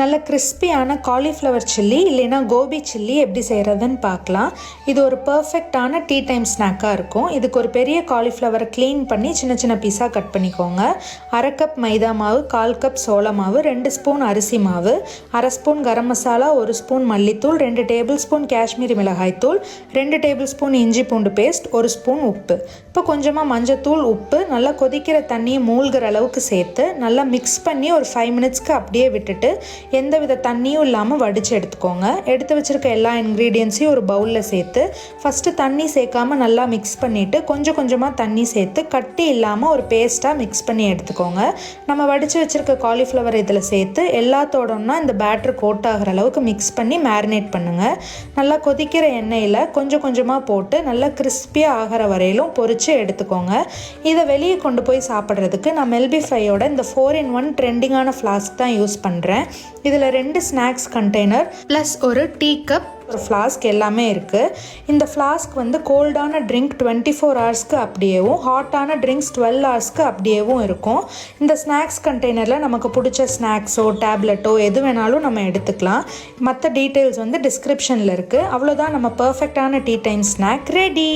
நல்ல கிறிஸ்பியான cauliflower chilli இல்லைனா கோபி சில்லி எப்படி செய்கிறதுன்னு பார்க்கலாம். இது ஒரு பர்ஃபெக்டான டீ டைம் ஸ்நாக்காக இருக்கும். இதுக்கு ஒரு பெரிய காலிஃப்ளவரை க்ளீன் பண்ணி சின்ன சின்ன பீஸாக கட் பண்ணிக்கோங்க. 1/2 கப் மைதா மாவு, 1/4 கப் சோள மாவு, 2 ஸ்பூன் அரிசி மாவு, 1/2 ஸ்பூன் கரம் மசாலா, 1 ஸ்பூன் மல்லித்தூள், 2 டேபிள் ஸ்பூன் காஷ்மீரி மிளகாய்த்தூள், 2 டேபிள் ஸ்பூன் இஞ்சி பூண்டு பேஸ்ட், 1 ஸ்பூன் உப்பு. இப்போ கொஞ்சமாக மஞ்சத்தூள், உப்பு நல்லா கொதிக்கிற தண்ணியை மூழ்கிற அளவுக்கு சேர்த்து நல்லா மிக்ஸ் பண்ணி ஒரு 5 மினிட்ஸ்க்கு அப்படியே விட்டுட்டு எந்தவித தண்ணியும் இல்லாமல் வடித்து எடுத்துக்கோங்க. எடுத்து வச்சுருக்க எல்லா இன்க்ரீடியன்ஸையும் ஒரு பவுலில் சேர்த்து ஃபஸ்ட்டு தண்ணி சேர்க்காமல் நல்லா மிக்ஸ் பண்ணிவிட்டு கொஞ்சம் கொஞ்சமாக தண்ணி சேர்த்து கட்டி இல்லாமல் ஒரு பேஸ்ட்டாக மிக்ஸ் பண்ணி எடுத்துக்கோங்க. நம்ம வடித்து வச்சுருக்க காலிஃப்ளவர் இதில் சேர்த்து எல்லாத்தோடனா இந்த பேட்டர் கோட் ஆகிற அளவுக்கு மிக்ஸ் பண்ணி மேரினேட் பண்ணுங்கள். நல்லா கொதிக்கிற எண்ணெயில் கொஞ்சம் கொஞ்சமாக போட்டு நல்லா கிறிஸ்பியாக ஆகிற வரையிலும் பொரித்து எடுத்துக்கோங்க. இதை வெளியே கொண்டு போய் சாப்பிட்றதுக்கு நான் மெல்பிஃபையோட இந்த 4-in-1 ட்ரெண்டிங்கான ஃப்ளாஸ்க் தான் யூஸ் பண்ணுறேன். இதில் 2 ஸ்நாக்ஸ் கண்டெய்னர் ப்ளஸ் ஒரு டீ கப், ஒரு ஃப்ளாஸ்க் எல்லாமே இருக்குது. இந்த ஃப்ளாஸ்க் வந்து கோல்டான ட்ரிங்க் 24 ஹவர்ஸ்க்கு அப்படியேவும் ஹாட்டான ட்ரிங்க்ஸ் 12 ஹவர்ஸ்க்கு அப்படியேவும் இருக்கும். இந்த ஸ்நாக்ஸ் கண்டெய்னரில் நமக்கு பிடிச்ச ஸ்நாக்ஸோ டேப்லெட்டோ எது வேணாலும் நம்ம எடுத்துக்கலாம். மற்ற டீட்டெயில்ஸ் வந்து டிஸ்கிரிப்ஷனில் இருக்குது. அவ்வளோதான், நம்ம பர்ஃபெக்டான டீ டைம் ஸ்நாக் ரெடி.